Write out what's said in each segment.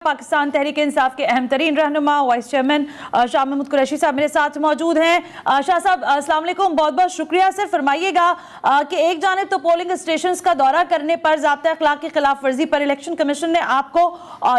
पाकिस्तान तहरीक इंसाफ के अहम तरीन रहनुमा वाइस चेयरमैन शाह महमूद कुरैशी साहब मेरे साथ मौजूद हैं। शाह साहब अस्सलाम वालेकुम, बहुत बहुत शुक्रिया। सर फरमाइएगा कि एक जानिब तो पोलिंग स्टेशंस का दौरा करने पर ज़ाब्ता अखलाक की खिलाफ वर्जी पर इलेक्शन कमीशन ने आपको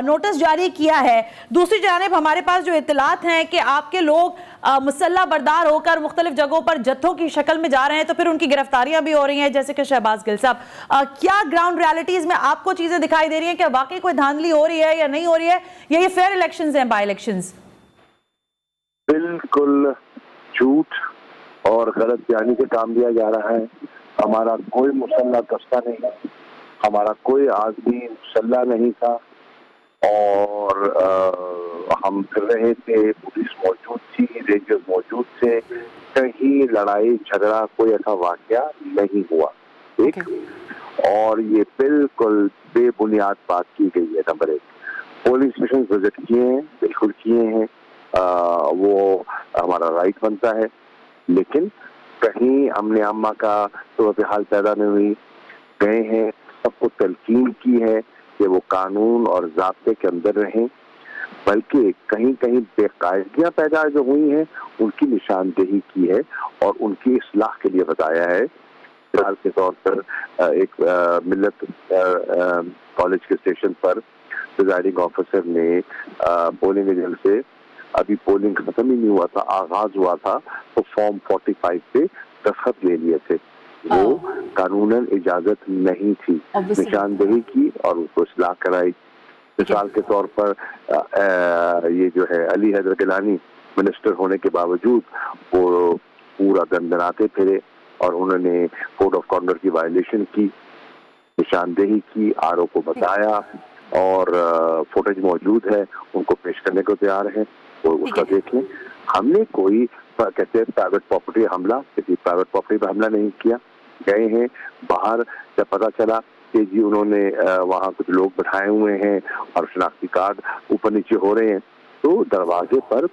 नोटिस जारी किया है, दूसरी जानिब हमारे पास जो इत्तलात हैं कि आपके लोग मुसल्ला बरदार होकर मुख्तलिफ जगहों पर जत्थों की शक्ल में जा रहे हैं, तो फिर उनकी गिरफ्तारियां भी हो रही हैं, जैसे कि शहबाज गिल साहब। क्या ग्राउंड रियलिटीज में आपको चीजें दिखाई दे रही हैं? क्या वाकई कोई धांधली हो रही है या नहीं हो रही है, या ये फेयर इलेक्शंस हैं, बाय इलेक्शंस? बिल्कुल झूठ और गलत बयानी के काम दिया जा रहा है। हमारा कोई मुसल्ला दस्ता नहीं, हमारा कोई आदमी मुसल्ला नहीं था और हम फिर रहे थे, पुलिस मौजूद थी, रेंजर्स मौजूद थे, कहीं लड़ाई झगड़ा कोई ऐसा वाकया नहीं हुआ। एक और ये बिल्कुल बेबुनियाद बात की गई है। नंबर एक, पोलिंग स्टेशन विजिट किए हैं, बिल्कुल किए हैं, वो हमारा राइट बनता है, लेकिन कहीं हमने अम्मा का सूरत हाल पैदा नहीं हुई, गए हैं, सबको तलकीन की है कि वो कानून और ज़ाब्ते के अंदर रहें, बल्कि कहीं कहीं बेकायदगियाँ पैदा जो हुई हैं उनकी निशानदेही की है और उनकी इस्लाह के लिए बताया है। मिसाल के तौर पर एक मिल्लत कॉलेज के स्टेशन पर प्रिजाइडिंग ऑफिसर ने पोलिंग एजेंट से, अभी पोलिंग खत्म ही नहीं हुआ था, आगाज हुआ था, तो फॉर्म 45 पे दस्तखत ले लिए थे। वो कानूनन इजाजत नहीं थी, निशानदेही की और उसको इस्लाह कराई। मिसाल के तौर पर ये जो है अली हैदर गिलानी मिनिस्टर होने के बावजूद वो पूरा दंदनाते फिरे और उन्होंने कोड ऑफ कॉन्डक्ट की वायलेशन की, निशानदेही की, आरओ को बताया और फुटेज मौजूद है, उनको पेश करने को तैयार है, वो उसका देख लें। हमने कोई कहते हैं प्राइवेट प्रॉपर्टी हमला, किसी प्राइवेट प्रॉपर्टी पर हमला नहीं किया। गए हैं बाहर, जब पता चला कि जी उन्होंने वहाँ कुछ लोग बैठाए हुए हैं और शनाख्ती कार्ड ऊपर नीचे हो रहे हैं, तो दरवाजे पर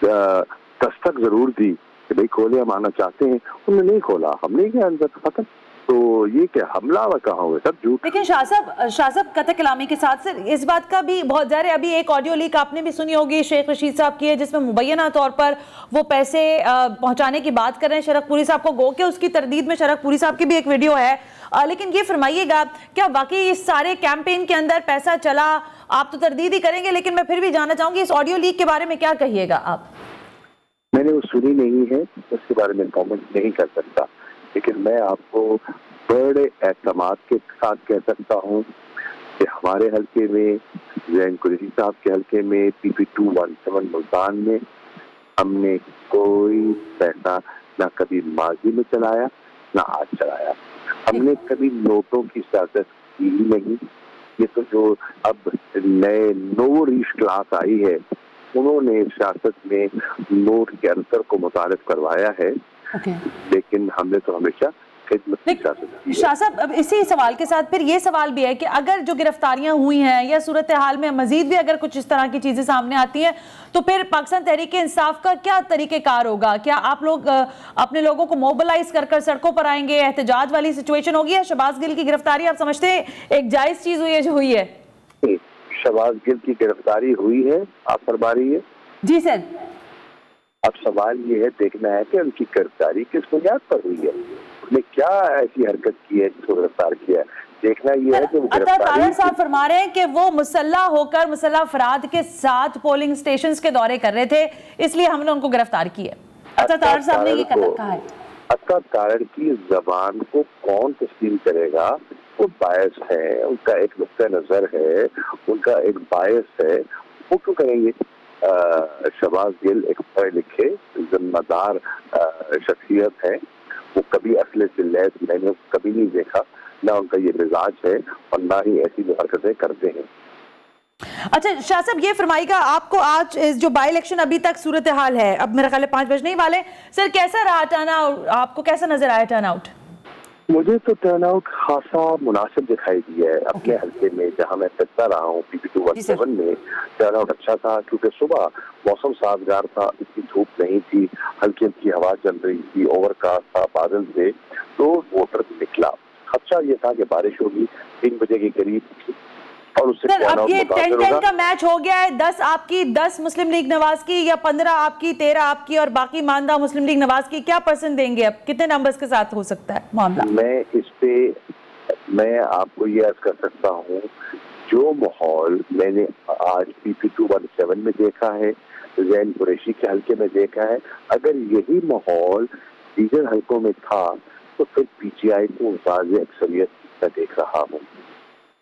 दस्तक जरूर दी कि भाई खोले, हम आना चाहते हैं, उन्होंने नहीं खोला, हमने क्या अंदर खत्म। तो ये क्या हमलावर कहाँ हुए, सब झूठ। लेकिन शाह साहब कतई कलामी के साथ सर इस बात का भी बहुत ज़ाहिर है, अभी एक ऑडियो लीक आपने भी सुनी होगी शेख रशीद साहब की है, जिसमें मुबैना तौर पर वो पैसे पहुंचाने की बात कर रहे हैं शरकपुरी साहब को, गो के उसकी तरदीद में शरकपुरी साहब की भी एक वीडियो है। लेकिन ये फरमाइएगा, क्या वाकई इस सारे कैंपेन के अंदर पैसा चला? आप तो तरदीद ही करेंगे, लेकिन मैं फिर भी जानना चाहूंगी इस ऑडियो लीक के बारे में क्या कहिएगा आप? मैंने वो सुनी नहीं है, उसके बारे में कॉमेंट नहीं कर सकता, लेकिन मैं आपको बड़े एतमाद के साथ कह सकता हूँ कि हमारे हल्के में, जैन कुरैशी साहब के हल्के में, PP 217 मुल्तान में हमने कोई पैसा ना कभी माजी में चलाया ना आज चलाया। हमने कभी नोटों की सियासत की ही नहीं। ये तो जो अब नए नो रीच क्लास आई है, उन्होंने सियासत में नोट के अंतर को मुतारिफ करवाया है, लेकिन हमने तो हमेशा शाह साहब अब इसी सवाल के साथ फिर ये सवाल भी है कि अगर जो गिरफ्तारियां हुई हैं या सूरत हाल में मजीद भी अगर कुछ इस तरह की चीजें सामने आती हैं, तो फिर पाकिस्तान तहरीक इंसाफ का क्या तरीक़ेकार होगा? क्या आप लोग अपने लोगों को मोबिलाइज कर सर्कों पर आएंगे, एहतजाज वाली सिचुएशन होगी? या शहबाज गिल की गिरफ्तारी आप समझते हैं एक जायज चीज हुई है जो हुई है? शहबाज गिल की गिरफ्तारी हुई है, आप फरमा रही है? जी सर। अब सवाल ये है, देखना है कि उनकी गिरफ्तारी किस बुनियाद पर हुई है, उसने क्या ऐसी हरकत की है जिसको गिरफ्तार किया है। देखना ये है कि तारड़ साहब फरमा रहे हैं कि वो मुसल्ला होकर मुसल्ला अफराद के साथ पोलिंग स्टेशंस के दौरे कर रहे थे, इसलिए हमने उनको गिरफ्तार किया। तारड़ साहब ने ये कहा है। अता तारड़ की जबान को कौन तस्लीम करेगा? वो बायस है, उनका एक नुक्ता नजर है, उनका एक बायस है, वो क्यों करेंगे? शहबाज गिल एक पढ़े लिखे जिम्मेदार शख्सियत है, वो कभी असले से लैस मैंने कभी नहीं देखा, ना उनका ये मिजाज है और ना ही ऐसी हरकतें करते हैं। अच्छा शाह साहब ये फरमाइएगा, आपको आज जो बाई इलेक्शन अभी तक सूरत हाल है, अब मेरा ख्याल है 5 बजने ही वाले, सर कैसा रहा टर्नआउट? आपको कैसा नजर आया टर्नआउट? मुझे तो टर्नआउट खासा मुनासिब दिखाई दिया है अपने हल्के में, जहां मैं फिरता रहा हूँ। PP 217 में टर्नआउट अच्छा था, क्योंकि सुबह मौसम साजगार था, इतनी धूप नहीं थी, हल्की हल्की हवा चल रही थी, ओवरकास्ट था, बादल थे, तो वोटर निकला। खदशा ये था कि बारिश होगी 3 बजे के करीब, اور اس سے سر کون اب یہ آؤٹ متاثر 10-10 ہوگا. کا میچ ہو گیا ہے، 10 آپ کی، 10 مسلم لیگ نواز کی، یا 15 آپ کی، 13 آپ کی اور باقی ماندہ مسلم لیگ نواز کی، کیا پرسنٹ دیں گے؟ اب کتنے نمبرز کے ساتھ ہو سکتا ہے معاملہ؟ میں اس پہ میں آپ کو یہ عرض کر سکتا ہوں، جو ماحول میں نے آج PP 217 میں دیکھا ہے، زین قریشی کے حلقے میں دیکھا ہے، اگر یہی ماحول دیگر حلقوں میں تھا تو پھر PTI کو واضح اکثریت میں دیکھ رہا ہوں.